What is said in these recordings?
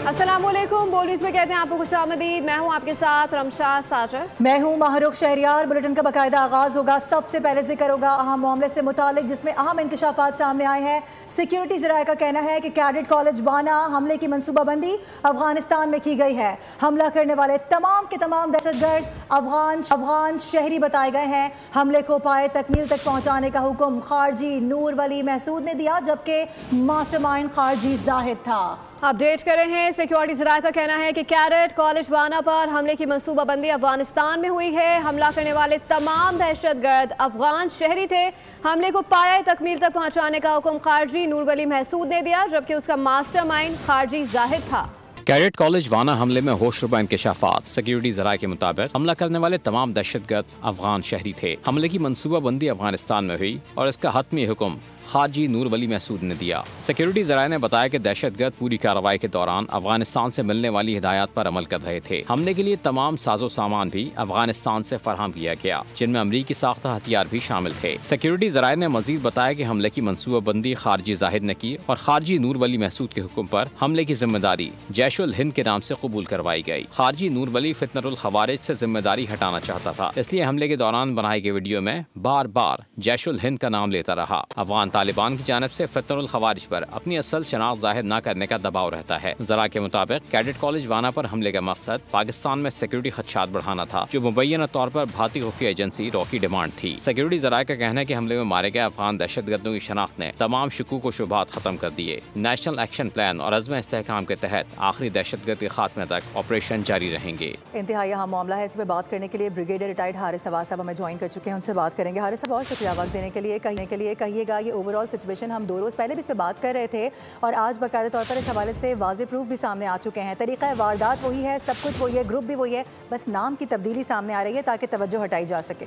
अस्सलामुअलैकुम। बोल न्यूज़ में कहते हैं आपको खुशामदीद। मैं हूं आपके साथ रमशा साजर। मैं हूं माहरुख शहरियार। बुलेटिन का बाकायदा आगाज होगा। सबसे पहले जिक्र होगा अहम मामले से मुतालिक जिसमें अहम इंकशाफात सामने आए हैं। सिक्योरिटी ज़राए का कहना है कि कैडेट कॉलेज वाना हमले की मनसूबाबंदी अफगानिस्तान में की गई है। हमला करने वाले तमाम के तमाम दहशतगर्द अफगान शहरी बताए गए हैं। हमले को पाए तकमील तक पहुँचाने का हुक्म खारजी नूर वली महसूद ने दिया, जबकि मास्टरमाइंड खारजी जाहिद था। अपडेट कर रहे हैं। सिक्योरिटी ज़राए का कहना है कि कैडेट कॉलेज वाना पर हमले की मनसूबाबंदी अफगानिस्तान में हुई है। हमला करने वाले तमाम दहशतगर्द अफगान शहरी थे। हमले को पाया तकमील तक पहुंचाने का हुक्म खारजी नूर वली महसूद ने दिया, जबकि उसका मास्टरमाइंड खारजी जाहिद था। कैडेट कॉलेज वाना हमले में होशरुबा इंकशाफात। सिक्योरिटी ज़राए के मुताबिक हमला करने वाले तमाम दहशतगर्द अफगान शहरी थे। हमले की मनसूबाबंदी अफगानिस्तान में हुई और इसका हतमी हुक्म खारजी नूर वली महसूद ने दिया। सिक्योरिटी ज़राए ने बताया कि दहशतगर्द पूरी कार्रवाई के दौरान अफगानिस्तान से मिलने वाली हिदायत पर अमल कर रहे थे। हमले के लिए तमाम साजो सामान भी अफगानिस्तान से फराहम किया गया, जिनमें अमरीकी साख्ता हथियार भी शामिल थे। सिक्योरिटी ज़राए ने मजीद बताया कि हमले की मनसूबाबंदी खारजी जाहिद ने की और खारजी नूर वली महसूद के हुक्म पर हमले की जिम्मेदारी जैश उल हिंद के नाम से कबूल करवाई गई। खारजी नूर वली फितनतुल खवारिज से जिम्मेदारी हटाना चाहता था, इसलिए हमले के दौरान बनाए गए वीडियो में बार बार जैश उल हिंद का नाम लेता रहा। अफगान तालिबान की जानिब से फितनतुल खवारिज पर अपनी असल शनाख्त जाहिर न करने का दबाव रहता है। ज़रा के मुताबिक कैडेट कॉलेज वाना पर हमले का मकसद पाकिस्तान में सिक्योरिटी खदशात बढ़ाना था, जो मुबैना तौर पर भारतीय खुफिया एजेंसी रॉ की डिमांड थी। सिक्योरिटी ज़राए का कहना है कि हमले में मारे गए अफगान दहशतगर्दों की शनाख्त ने तमाम शकूक व शुबहात खत्म कर दिए। नेशनल एक्शन प्लान और अज़्म इस्तेहकाम के तहत आखिरी दहशतगर्द के खात्मे तक ऑपरेशन जारी रहेंगे। इंतहाई अहम मामला है। इस पर बात करने के लिए ब्रिगेडियर रिटायर्ड हारिस नवाज साहब हमें ज्वाइन कर चुके हैं। उनसे बात करेंगे। हारिस साहब, बहुत शुक्रिया वक्त देने के लिए। कहिएगा ये ओवरऑल सिचुएशन, हम 2 रोज़ पहले भी इस पर बात कर रहे थे और आज बाकायदा तौर पर इस हवाले से वाज़ेह प्रूफ भी सामने आ चुके हैं। तरीक़ा वारदात वही है, सब कुछ वही है, ग्रुप भी वही है, बस नाम की तब्दीली सामने आ रही है ताकि तवज्जो हटाई जा सके।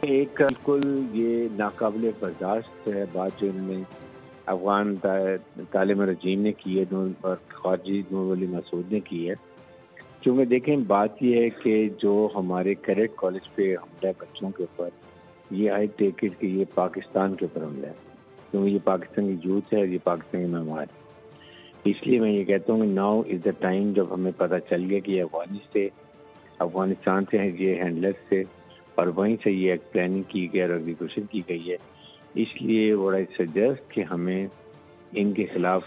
एक बिल्कुल ये नाकाबिले बर्दाश्त है बात जो इन्होंने अफगान तालिम रजीम ने की है और खारजी नूर वली महसूद ने की है। क्योंकि देखें, बात यह है कि जो हमारे कैडेट कॉलेज पे हमला बच्चों के ऊपर, ये आई टेक इट कि ये पाकिस्तान के ऊपर हमला है, क्योंकि ये पाकिस्तान की यूथ है, ये पाकिस्तान की मेहमान है। इसलिए मैं ये कहता हूँ कि नाउ इज़ द टाइम, जब हमें पता चल गया कि अफगानिस्तान से ये हैंडलर्स थे और वहीं से ये एक प्लानिंग की गई और एग्जीक्यूशन की गई है। इसलिए व्हाट आई सजेस्ट कि हमें इनके खिलाफ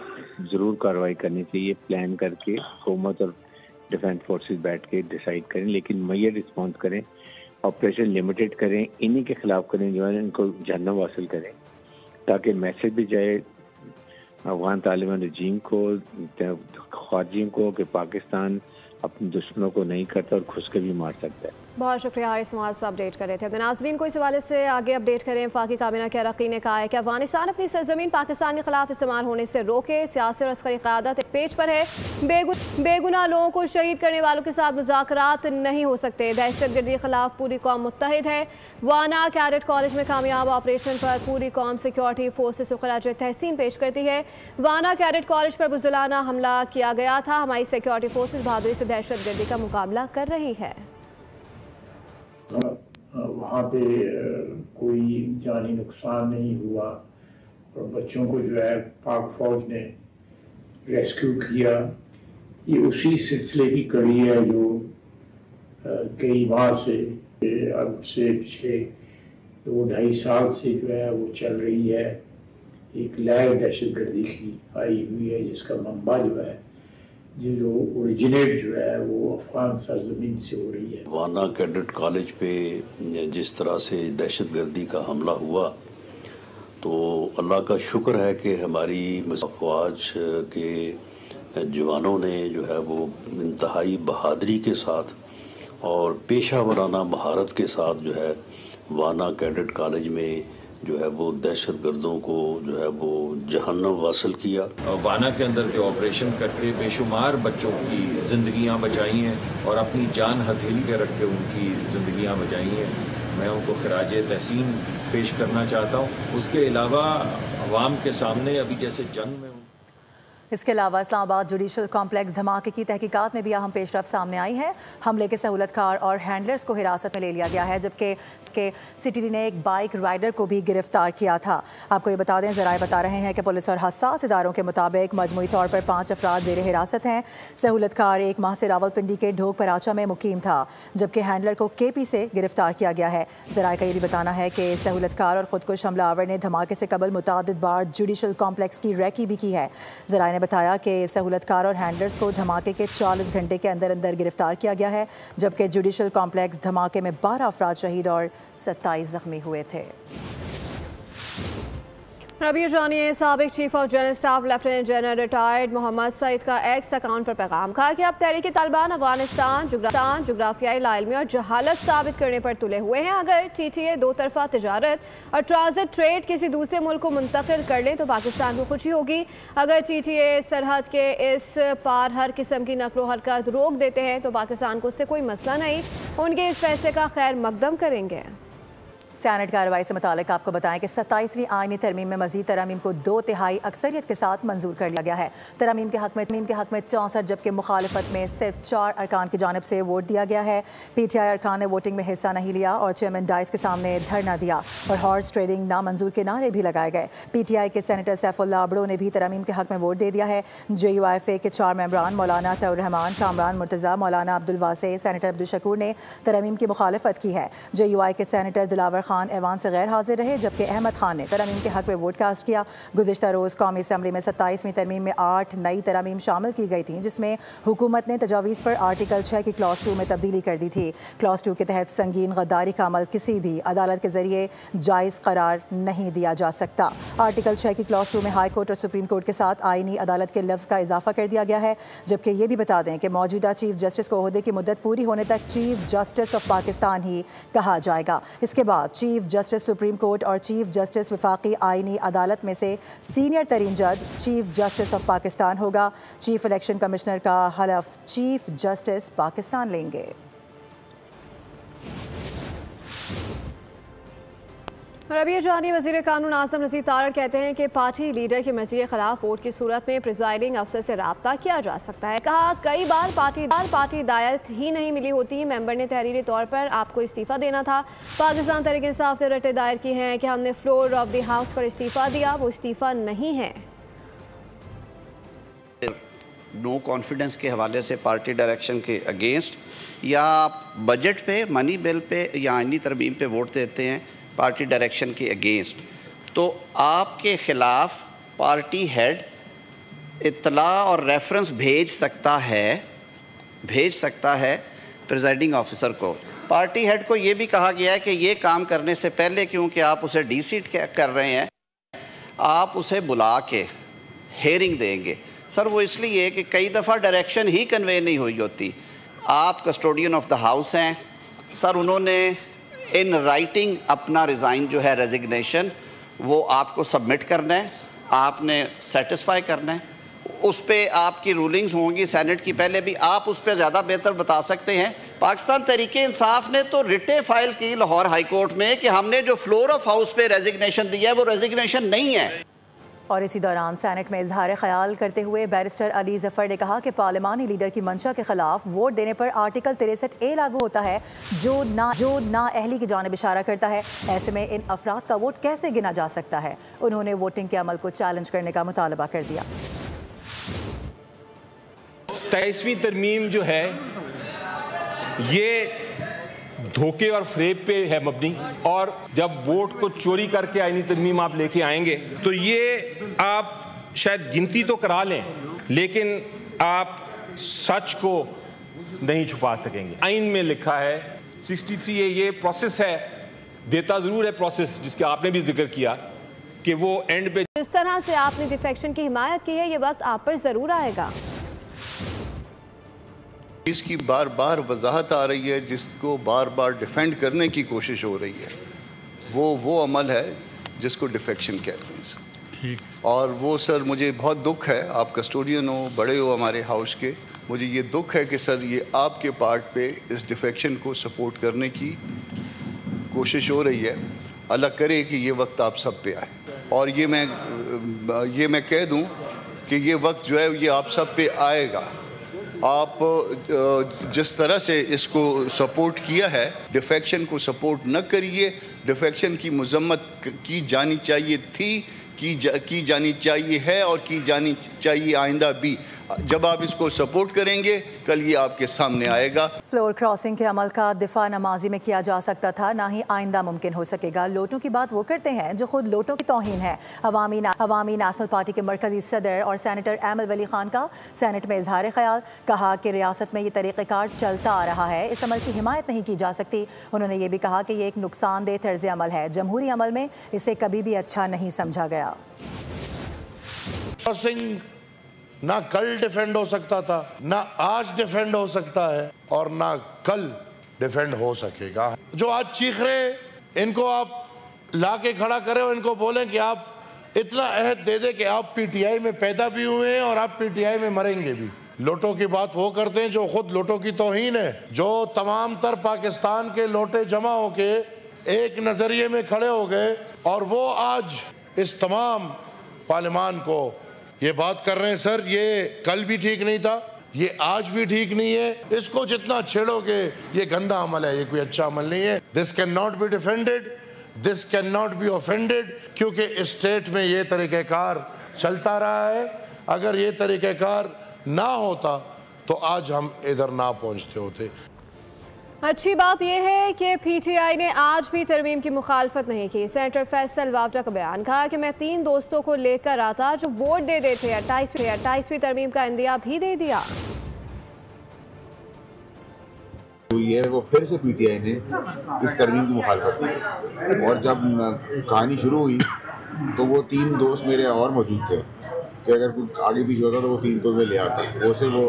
ज़रूर कार्रवाई करनी चाहिए, प्लान करके हुकूमत और डिफेंस फोर्सेस बैठ के डिसाइड करें, लेकिन मैयर रिस्पॉन्स करें, ऑपरेशन लिमिटेड करें, इन्हीं के खिलाफ करें जो है इनको जहन्नम हासिल करें, ताकि मैसेज भी जाए अफगान तालिबान रजीम को, खारजियों को, कि पाकिस्तान अपने दुश्मनों को नहीं करता और खुद के भी मार सकता है। बहुत शुक्रिया हारिस नवाज साहब अपडेट कर रहे थे। नाज़रीन को इस हवाले से आगे अपडेट करें। वफाकी काबीना के अरकान ने कहा है कि अफगानिस्तान अपनी सरजमीन पाकिस्तान के खिलाफ इस्तेमाल होने से रोके। सियासी और अस्करी क़यादत एक पेज पर है। बेगुनाह लोगों को शहीद करने वालों के साथ मुज़ाकरात नहीं हो सकते। दहशतगर्दी के खिलाफ पूरी कौम मुत्तहिद है। वाना कैडेट कॉलेज में कामयाब ऑपरेशन पर पूरी कौम सिक्योरिटी फोर्सेस को खराज तहसीन पेश करती है। वाना कैडेट कॉलेज पर बुज़दिलाना हमला किया गया था। हमारी सिक्योरिटी फोर्सेस बहादुरी से दहशतगर्दी का मुकाबला कर रही है। वहाँ पे कोई जानी नुकसान नहीं हुआ और बच्चों को जो है पाक फौज ने रेस्क्यू किया। ये उसी सिलसिले की कड़ी है जो कई माह से, अब से पिछले 2-2.5 साल से जो है वो चल रही है। एक लहर दहशतगर्दी की आई हुई है, जिसका मंबा जो है, जो ओरिजिनेट जो है वो अफगान सरजमीन से हो रही है। वाना कैडेट कॉलेज पे जिस तरह से दहशतगर्दी का हमला हुआ, तो अल्लाह का शुक्र है कि हमारी फ़ौज के जवानों ने जो है वो इंतहाई बहादुरी के साथ और पेशा वराना महारत के साथ जो है वाना कैडेट कॉलेज में जो है वो दहशतगर्दों को जो है वो जहन्नम वासिल किया। वाना के अंदर जो ऑपरेशन करके बेशुमार बच्चों की ज़िंदगियां बचाई हैं और अपनी जान हथेली पे रख के उनकी ज़िंदगियां बचाई हैं। मैं उनको खराज तहसीन पेश करना चाहता हूं। उसके अलावा अवाम के सामने अभी जैसे जंग में इसके अलावा इस्लामाबाद जुडिशल कॉम्प्लेक्स धमाके की तहकीकात में भी अहम पेशरफ सामने आई है। हमले के सहूलतकार और हैंडलर्स को हिरासत में ले लिया गया है, जबकि सिटी ने एक बाइक राइडर को भी गिरफ्तार किया था। आपको ये बता दें, ज़राए बता रहे हैं कि पुलिस और हसास इदारों के मुताबिक मजमूई तौर पर 5 अफराद ज़ेर हिरासत हैं। सहूलतकार एक माह से रावलपिंडी के ढोक पराचा में मुकीम था, जबकि हैंडलर को KP से गिरफ्तार किया गया है। ज़राए का ये भी बताना है कि सहूलतकार और खुदकुश हमलावर ने धमाके से कबल मुतादिद बार जुडिशल कॉम्प्लेक्स की रैकी भी की है। ज़राए ने बताया कि सहूलतकार और हैंडलर्स को धमाके के 40 घंटे के अंदर अंदर गिरफ्तार किया गया है, जबकि जुडिशल कॉम्प्लेक्स धमाके में 12 अफराद शहीद और 27 जख्मी हुए थे। रबी जानिए, साबिक chief of general staff lieutenant general retired Mohammad Saeed का एक्स अकाउंट पर पैगाम, कहा कि अब तहरीक तालिबान अफगानिस्तान जुग्राफियाई लाइल्मी और जहालत साबित करने पर तुले हुए हैं। अगर TTA दो तरफा तजारत और ट्रांजिट ट्रेड किसी दूसरे मुल्क को मुंतकिल कर लें तो पाकिस्तान को खुशी होगी। अगर TTA सरहद के इस पार हर किस्म की नकलो हरकत रोक देते हैं तो पाकिस्तान को उससे कोई मसला नहीं, उनके इस फैसले का खैर मकदम करेंगे। सेनेट कार्रवाई से मुतालिक आपको बताएं कि 27वीं आईनी तरमीम में मजीद तरमीम को 2/3 अक्सरियत के साथ मंजूर कर लिया गया है। तरमीम के हक में 64, जबकि मुखालफत में सिर्फ 4 अरकान की जानिब से वोट दिया गया है। PTI अरकान ने वोटिंग में हिस्सा नहीं लिया और चेयरमैन डाइस के सामने धरना दिया और हॉर्स ट्रेडिंग नामंजूर के नारे भी लगाए गए। PTI के सेनेटर सैफुल्लाह अबड़ो ने भी तरमीम के हक में वोट दे दिया है। JUIFA के 4 मेंबरान मौलाना तौर रहमान, कामरान मुर्तज़ा, मौलाना अब्दुल वासे, सेनेटर अब्दुल शकूर ने तरमीम की मुखालफत की है। JUI के सेनेटर दिलावर खान ऐवान से गैर हाजिर रहे, जबकि अहमद खान ने तरमीम के हक में वोट कास्ट किया। गुज़िश्ता रोज़ कौमी असम्बली में 27वीं तरमीम में 8 नई तरमीम शामिल की गई थी, जिसमें हुकूमत ने तजावीज़ पर आर्टिकल 6 की क्लॉज 2 में तब्दीली कर दी थी। क्लॉज 2 के तहत संगीन गद्दारी का अमल किसी भी अदालत के जरिए जायज़ करार नहीं दिया जा सकता। आर्टिकल 6 की क्लॉज 2 में हाई कोर्ट और सुप्रीम कोर्ट के साथ आईनी अदालत के लफ्ज़ का इजाफा कर दिया गया है, जबकि ये भी बता दें कि मौजूदा चीफ जस्टिस को ओहदे की मुद्दत पूरी होने तक चीफ जस्टिस ऑफ पाकिस्तान ही कहा जाएगा। इसके बाद चीफ जस्टिस सुप्रीम कोर्ट और चीफ जस्टिस वफाकी आईनी अदालत में से सीनियर तरीन जज चीफ जस्टिस ऑफ पाकिस्तान होगा। चीफ इलेक्शन कमिश्नर का हलफ चीफ जस्टिस पाकिस्तान लेंगे। रबी जानी, वज़ीर कानून आज़म नज़ीर तारड़ कहते हैं कि पार्टी लीडर की मर्जी के खिलाफ वोट की सूरत में प्रिजाइडिंग अफसर से रब्ता किया जा सकता है। कहा, कई बार पार्टी हिदायत ही नहीं मिली होती, मेंबर ने तहरीरी तौर पर आपको इस्तीफ़ा देना था। पाकिस्तान तहरीक इंसाफ ने रटे दायर की हैं कि हमने फ्लोर ऑफ द हाउस पर इस्तीफ़ा दिया, वो इस्तीफ़ा नहीं है। नो कॉन्फिडेंस के हवाले से पार्टी डायरेक्शन के अगेंस्ट या बजट पे, मनी बिल पे या आईनी तरमीम पे वोट देते हैं पार्टी डायरेक्शन के अगेंस्ट, तो आपके ख़िलाफ़ पार्टी हेड इत्तला और रेफरेंस भेज सकता है प्रिजाइडिंग ऑफिसर को। पार्टी हेड को ये भी कहा गया है कि ये काम करने से पहले, क्योंकि आप उसे डीसीट कर रहे हैं, आप उसे बुला के हेयरिंग देंगे। सर वो इसलिए कि कई दफ़ा डायरेक्शन ही कन्वे नहीं हुई होती। आप कस्टोडियन ऑफ द हाउस हैं सर, उन्होंने इन राइटिंग अपना रिज़ाइन जो है रेजिग्नेशन वो आपको सबमिट करना है, आपने सेटिस्फाई करना है, उस पर आपकी रूलिंग्स होंगी सेनेट की, पहले भी आप उस पर ज़्यादा बेहतर बता सकते हैं। पाकिस्तान तहरीक इंसाफ ने तो रिटे फाइल की लाहौर हाई कोर्ट में कि हमने जो फ्लोर ऑफ हाउस पे रेजिग्नेशन दिया है वो रेजिग्नेशन नहीं है। और इसी दौरान सेनेट में इजहार ख्याल करते हुए बैरिस्टर अली जफर ने कहा कि पार्लिमानी लीडर की मंशा के खिलाफ वोट देने पर आर्टिकल 63A लागू होता है, जो ना अहली की जानिब इशारा करता है। ऐसे में इन अफराद का वोट कैसे गिना जा सकता है। उन्होंने वोटिंग के अमल को चैलेंज करने का मुतालबा कर दिया। 27वीं तरमीम जो है ये धोखे और फ्रेब पे है मबनी, और जब वोट को चोरी करके आईनी तरमीम आप लेके आएंगे तो ये आप शायद गिनती तो करा लें, लेकिन आप सच को नहीं छुपा सकेंगे। आइन में लिखा है 63A, ये प्रोसेस है, देता ज़रूर है प्रोसेस, जिसके आपने भी जिक्र किया कि वो एंड पे जिस तरह से आपने डिफेक्शन की हिमायत की है, ये वक्त आप पर ज़रूर आएगा। इसकी बार बार वजाहत आ रही है, जिसको बार बार डिफेंड करने की कोशिश हो रही है, वो अमल है जिसको डिफेक्शन कहते हैं सर। और वो सर मुझे बहुत दुख है, आप कस्टोडियन हो, बड़े हो हमारे हाउस के, मुझे ये दुख है कि सर ये आपके पार्ट पे इस डिफेक्शन को सपोर्ट करने की कोशिश हो रही है। अल्लाह करे कि ये वक्त आप सब पे आए। और ये मैं कह दूं कि ये वक्त जो है ये आप सब पे आएगा। आप जिस तरह से इसको सपोर्ट किया है, डिफेक्शन को सपोर्ट न करिए। डिफेक्शन की मजम्मत की जानी चाहिए थी, की जानी चाहिए है और की जानी चाहिए आइंदा भी। जब आप इसको सपोर्ट करेंगे कल ये आपके सामने आएगा। फ्लोर क्रॉसिंग के अमल का दिफा न माजी में किया जा सकता था, ना ही आइंदा मुमकिन हो सकेगा। लोटों की बात वो करते हैं जो खुद लोटों की तौहीन है। अवामी नेशनल पार्टी के मरकजी सदर और सेनेटर एमल वली खान का सेनेट में इजहार ख्याल, कहा कि रियासत में ये तरीक़ेकार चलता आ रहा है, इस अमल की हिमायत नहीं की जा सकती। उन्होंने ये भी कहा कि ये एक नुकसानदेह तर्ज अमल है, जमहूरी अमल में इसे कभी भी अच्छा नहीं समझा गया। ना कल डिफेंड हो सकता था, ना आज डिफेंड हो सकता है और ना कल डिफेंड हो सकेगा। जो आज चीख रहे इनको आप ला के खड़ा करें और इनको बोलें कि आप इतना अहद दे दे कि आप पीटीआई में पैदा भी हुए हैं और आप पीटीआई में मरेंगे भी। लोटों की बात वो करते हैं जो खुद लोटों की तौहीन है, जो तमाम तर पाकिस्तान के लोटे जमा होके एक नजरिए में खड़े हो गए और वो आज इस तमाम पार्लिमान को ये बात कर रहे हैं। सर ये कल भी ठीक नहीं था, ये आज भी ठीक नहीं है, इसको जितना छेड़ोगे ये गंदा अमल है, ये कोई अच्छा अमल नहीं है। This can not be defended, this can not be offended, क्योंकि स्टेट में ये तरीक़ेकार चलता रहा है। अगर ये तरीक़ेकार ना होता तो आज हम इधर ना पहुंचते होते। अच्छी बात यह है कि पीटीआई ने आज भी तरमीम की मुखालफत नहीं की। सेनेटर फैसल वावटा का बयान, कहा कि मैं 3 दोस्तों को लेकर आता जो वोट दे देते 28वीं तरमीम का इंदिया भी दे दिया। हुई है वो फिर से पीटीआई ने इस तरमीम की मुखालफत की और जब कहानी शुरू हुई तो वो 3 दोस्त मेरे और मौजूद थे कि अगर कुछ आगे पीछे होता तो वो 3 को मैं ले आता। वो सिर्फ वो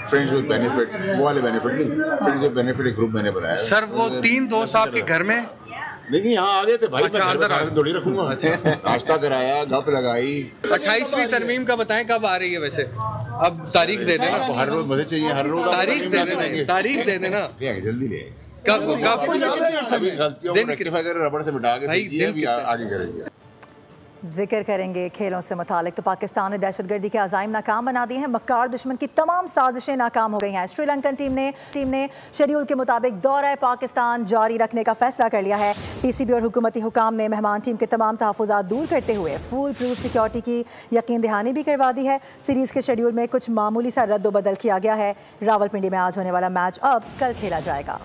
फ्रेंड्स विद बेनिफिट, वो वाले बेनिफिट नहीं, फ्रेंड्स विद बेनिफिट एक ग्रुप मैंने बनाया। सर वो 3 दोस्त आपके घर में? लेकिन यहाँ आ गए थे भाई। अच्छा, मैं थोड़ी रखूंगा। नाश्ता कराया, गप लगाई। 28वीं तरमीम का बताएं कब आ रही है वैसे? अब तारीख दे देना। हर रोज मजे चाहिए, हर रोज तारीख दे देना। जल्दी ले। कब सभी गलतियों को रेक्टिफाई कर रबड़ से मिटा के आगे करेंगे। जिक्र करेंगे खेलों से मुतालिक तो पाकिस्तान ने दहशतगर्दी के अज़ाइम नाकाम बना दिए हैं। मक्कार दुश्मन की तमाम साजिशें नाकाम हो गई हैं। श्रीलंकन टीम ने शेड्यूल के मुताबिक दौरा पाकिस्तान जारी रखने का फैसला कर लिया है। पीसीबी और हुकूमती हुकाम ने मेहमान टीम के तमाम तहफ़्फ़ुज़ात दूर करते हुए फुल प्रूफ सिक्योरिटी की यकीन दहानी भी करवा दी है। सीरीज़ के शेड्यूल में कुछ मामूली सा रद्द-व-बदल किया गया है। रावलपिंडी में आज होने वाला मैच अब कल खेला जाएगा।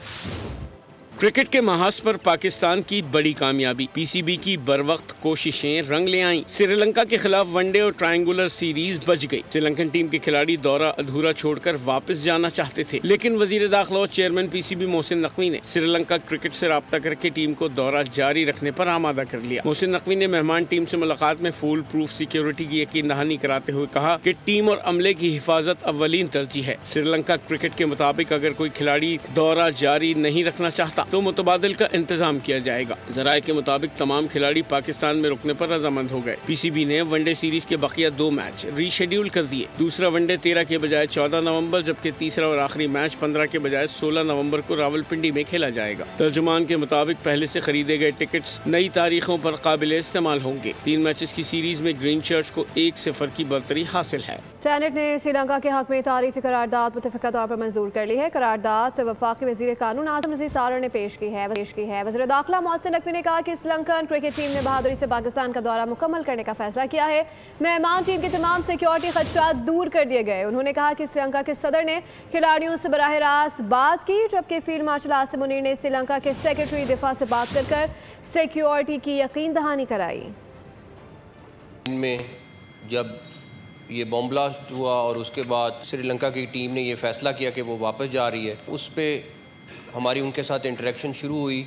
क्रिकेट के महाज पर पाकिस्तान की बड़ी कामयाबी, पीसीबी की बरवक्त कोशिशें रंग ले आईं। श्रीलंका के खिलाफ वनडे और ट्रायंगुलर सीरीज बच गई। श्रीलंकन टीम के खिलाड़ी दौरा अधूरा छोड़कर वापस जाना चाहते थे, लेकिन वजीर दाखिला और चेयरमैन पीसीबी मोहसिन नकवी ने श्रीलंका क्रिकेट से राब्ता करके टीम को दौरा जारी रखने पर आमादा कर लिया। मोहसिन नकवी ने मेहमान टीम से मुलाकात में फुल प्रूफ सिक्योरिटी की यकीन दहानी कराते हुए कहा कि टीम और अमले की हिफाजत अव्वलीन तरजीह है। श्रीलंका क्रिकेट के मुताबिक अगर कोई खिलाड़ी दौरा जारी नहीं रखना चाहता तो मुतबादिल का इंतजाम किया जाएगा। जराये के मुताबिक तमाम खिलाड़ी पाकिस्तान में रुकने पर रजामंद हो गए। पीसीबी ने वनडे सीरीज के बकिया 2 मैच रीशेड्यूल कर दिए। दूसरा वनडे 13 के बजाय 14 नवंबर, जबकि तीसरा और आखिरी मैच 15 के बजाय 16 नवंबर को रावलपिंडी में खेला जाएगा। तर्जुमान के मुताबिक पहले से खरीदे गए टिकट्स नई तारीखों पर काबिल इस्तेमाल होंगे। 3 मैचेस की सीरीज में ग्रीन शर्ट्स को 1-0 की बढ़तरी हासिल है। सेनेट ने श्रीलंका के हक में तारीफी करारदाद मुतफ़िका तौर पर मंजूर कर ली है। करारदाद वफाकी वज़ीर कानून आज़म रज़ीद तारड़ ने पेश की है। वज़ीर दाखिला मोहसिन नकवी ने कहा कि श्रीलंकन क्रिकेट टीम ने बहादुरी से पाकिस्तान का दौरा मुकम्मल करने का फैसला किया है। मेहमान टीम के तमाम सिक्योरिटी खदशात दूर कर दिए गए। उन्होंने कहा कि श्रीलंका के सदर ने खिलाड़ियों से बराह रास्त बात की, जबकि फील्ड मार्शल आसिम मुनीर ने श्रीलंका के सेक्रेटरी दिफा से बात कर सिक्योरिटी की यकीन दहानी कराई। इनमें जब ये बॉम्ब ब्लास्ट हुआ और उसके बाद श्रीलंका की टीम ने ये फ़ैसला किया कि वो वापस जा रही है, उस पर हमारी उनके साथ इंटरेक्शन शुरू हुई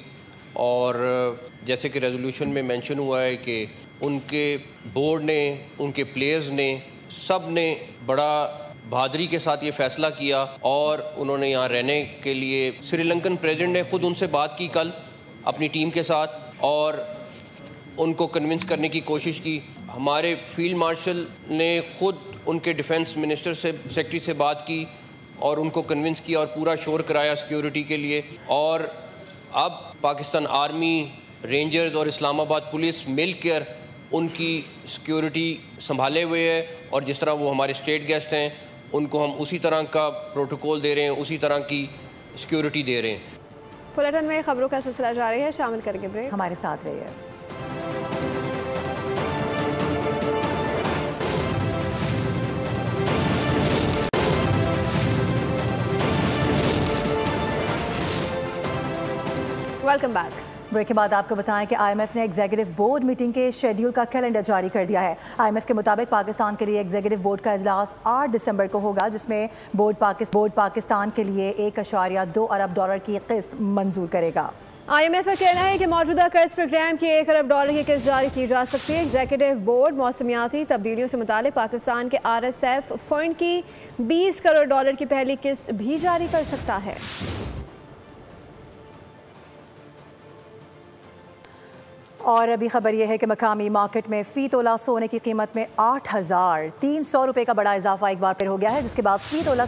और जैसे कि रेजोल्यूशन में मेंशन हुआ है कि उनके बोर्ड ने, उनके प्लेयर्स ने, सब ने बड़ा बहादुरी के साथ ये फ़ैसला किया और उन्होंने यहाँ रहने के लिए श्रीलंकन प्रेसिडेंट ने ख़ुद उनसे बात की कल अपनी टीम के साथ और उनको कन्विंस करने की कोशिश की। हमारे फील्ड मार्शल ने ख़ुद उनके डिफेंस मिनिस्टर से, सेक्रेटरी से बात की और उनको कन्विंस किया और पूरा शोर कराया सिक्योरिटी के लिए। और अब पाकिस्तान आर्मी, रेंजर्स और इस्लामाबाद पुलिस मिलकर उनकी सिक्योरिटी संभाले हुए है, और जिस तरह वो हमारे स्टेट गेस्ट हैं उनको हम उसी तरह का प्रोटोकॉल दे रहे हैं, उसी तरह की सिक्योरिटी दे रहे हैं। बुलेटिन में खबरों का सिलसिला जारी है, शामिल करेंगे ब्रेक, हमारे साथ रहिए। Welcome back. ब्रेक के बाद आपको बताएं कि आईएमएफ ने एग्जीक्यूटिव बोर्ड मीटिंग के शेड्यूल का कैलेंडर जारी कर दिया है। आईएमएफ के मुताबिक पाकिस्तान के लिए एग्जीक्यूटिव बोर्ड का इजलास 8 दिसंबर को होगा, जिसमें बोर्ड पाकिस्तान के लिए $1.2 अरब की किस्त मंजूर करेगा। IMF का कहना है कि मौजूदा कर्ज प्रोग्राम की $1 अरब की किस्त जारी की जा सकती है। एग्जीक्यूटिव बोर्ड मौसमियाती तब्दीलियों से मुतालिक पाकिस्तान के RSF फंड की $20 करोड़ की पहली किस्त भी जारी कर सकता है। और अभी खबर यह है कि मकामी मार्केट में फ़ी तोला सोने की कीमत में 8,300 रुपये का बड़ा इजाफा एक बार फिर हो गया है, जिसके बाद फ़ी तोला।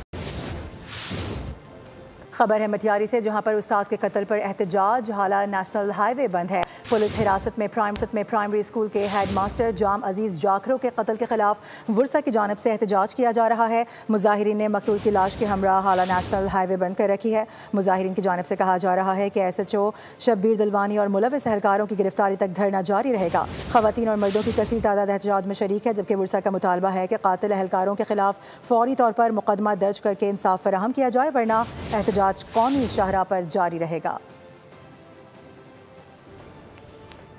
खबर है मटियारी से, जहां पर उस्ताद के कत्ल पर एहतजाज, हाला नेशनल हाईवे बंद है। पुलिस हिरासत में प्राइमरी स्कूल के हेडमास्टर जाम अजीज़ जाखरो के कत्ल के खिलाफ वर्सा की जानिब से एहतजाज किया जा रहा है। मुजाहिरीन ने मकतूल की लाश के हमरा हाला नेशनल हाईवे बंद कर रखी है। मुजाहिरीन की जानिब से कहा जा रहा है कि SHO शब्बीर दिलवानी और मुलविस एहलकारों की गिरफ्तारी तक धरना जारी रहेगा। खवातीन और मर्दों की कसीर तादाद एहतजाज में शरीक है, जबकि वर्सा का मुतालबा है कि कातिल एहलकारों के खिलाफ फौरी तौर पर मुकदमा दर्ज करके इंसाफ फराहम किया जाए, वरना एहतजाज कौमी शाहरा पर जारी रहेगा।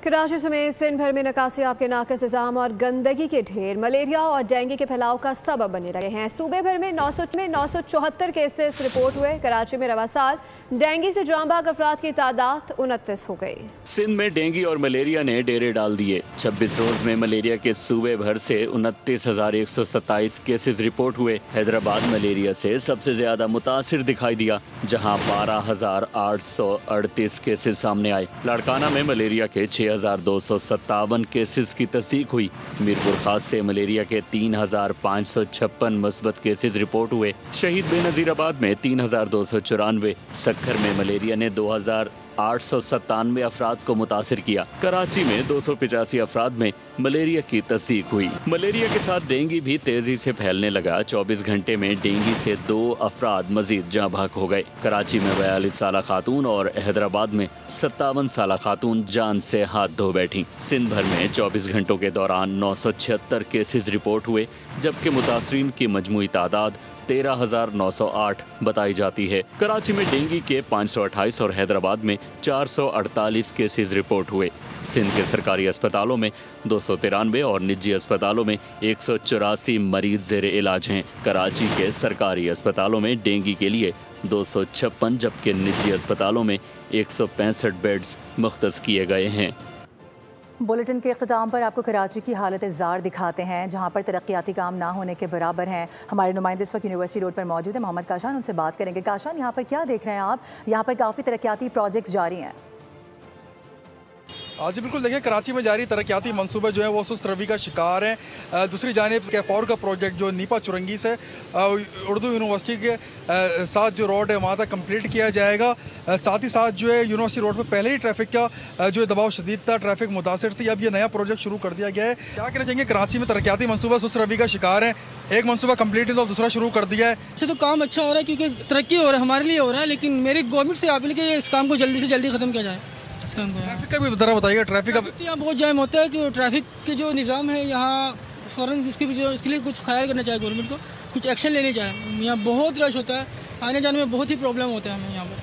कराची समेत सिंध भर में नकासियाब के नाक़िस निज़ाम और गंदगी के ढेर मलेरिया और डेंगू के फैलाव का सबब बने रहे हैं। सूबे भर में 974 केसेस रिपोर्ट हुए। कराची में रवा साल डेंगू से जांबाग अफराद की तादाद 29 हो गई। सिंध में डेंगू और मलेरिया ने डेरे डाल दिए। 26 रोज में मलेरिया के सूबे भर से 29,127 केसेस रिपोर्ट हुए। हैदराबाद मलेरिया से सबसे ज्यादा मुतासिर दिखाई दिया, जहाँ 12,838 केसेस सामने आए। लाड़काना में मलेरिया के 6,257 केसेस की तस्दीक हुई। मीरपुर खास से मलेरिया के 3,556 मुस्बत केसेस रिपोर्ट हुए। शहीद बेनजीराबाद में 3,294, सक्खर में मलेरिया ने 2,897 अफराद को मुतासिर किया। कराची में 285 अफराद में मलेरिया की तस्दीक हुई। मलेरिया के साथ डेंगू भी तेजी से फैलने लगा। 24 घंटे में डेंगू से 2 अफराद मजीद जाँ भाग हो गए। कराची में 42 साल खातून और हैदराबाद में 57 साल खातून जान से हाथ धो बैठी। सिंध भर में 24 घंटों के दौरान 976 केसेस रिपोर्ट हुए, जबकि मुतासरीन की मजमूई तादाद 13,908 बताई जाती है। कराची में डेंगू के 528 और हैदराबाद में 448 केसेस रिपोर्ट हुए। सिंध के सरकारी अस्पतालों में 293 और निजी अस्पतालों में 184 मरीज ज़ेरे इलाज हैं। कराची के सरकारी अस्पतालों में डेंगू के लिए 256, जबकि निजी अस्पतालों में 165 बेड्स मुख्तस किए गए हैं। बुलेटिन के इख्तिताम पर आपको कराची की हालत ज़ार दिखाते हैं, जहां पर तरक्याती काम ना होने के बराबर हैं। हमारे नुमाइंदे इस वक्त यूनिवर्सिटी रोड पर मौजूद है, मोहम्मद काशान, उनसे बात करेंगे। काशान, यहाँ पर क्या देख रहे हैं आप? यहाँ पर काफ़ी तरक्याती प्रोजेक्ट्स जारी हैं। जी बिल्कुल, देखिए कराची में जारी तरक्याती मनसूबे जो है वो सुस्त रवि का शिकार हैं। दूसरी जानिब कैफौर का प्रोजेक्ट जो नीपा चुरंगी से उर्दू यूनिवर्सिटी के साथ जो रोड है वहाँ तक कंप्लीट किया जाएगा। साथ ही साथ जो है यूनिवर्सिटी रोड पर पहले ही ट्रैफिक का जो दबाव शदीद था, ट्रैफिक मुतासिर थी, अब ये नया प्रोजेक्ट शुरू कर दिया गया है। क्या कहना चाहेंगे? कराची में तरक्याती मनसूबा सुस्त रवि का शिकार है, एक मनसूबा कम्प्लीट है तो दूसरा शुरू कर दिया है। इससे तो काम अच्छा हो रहा है क्योंकि तरक्की हो रहा है, हमारे लिए हो रहा है, लेकिन मेरी गवर्नमेंट से अपील है कि इस काम को जल्दी से जल्दी ख़त्म किया जाए। ट्रैफिक का भी ज़रा बताइएगा। ट्रैफिक का यहाँ बहुत जाम होता है कि ट्रैफिक के जो निज़ाम है यहाँ फ़ौरन इसके लिए कुछ ख्याल करना चाहिए गवर्नमेंट को, कुछ एक्शन लेने चाहिए। यहाँ बहुत रश होता है, आने जाने में बहुत ही प्रॉब्लम होता है हमें यहाँ पर।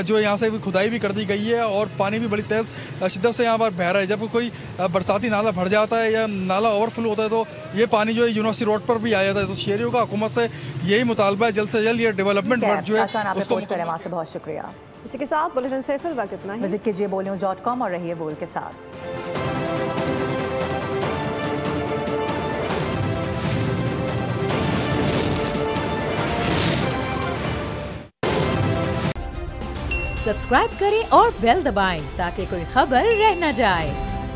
जो यहाँ से भी खुदाई भी कर दी गई है और पानी भी बड़ी तेज़ शिद्दत से यहाँ पर बह रहा है। जब कोई बरसाती नाला भर जाता है या नाला ओवरफ्लो होता है तो ये पानी जो है यूनिवर्सिटी रोड पर भी आ जाता है। तो शहरियों का हुकूमत से यही मुतालबा है, जल्द से जल्द ये डेवलपमेंट वर्क जो है उसको करें। वहाँ से बहुत शुक्रिया। इसी के साथ बुलेटिन से फिर वक्त इतना ही। विजिट कीजिए bolnews.com और रहिए बोल के साथ। सब्सक्राइब करें और बेल दबाएं ताकि कोई खबर रह न जाए।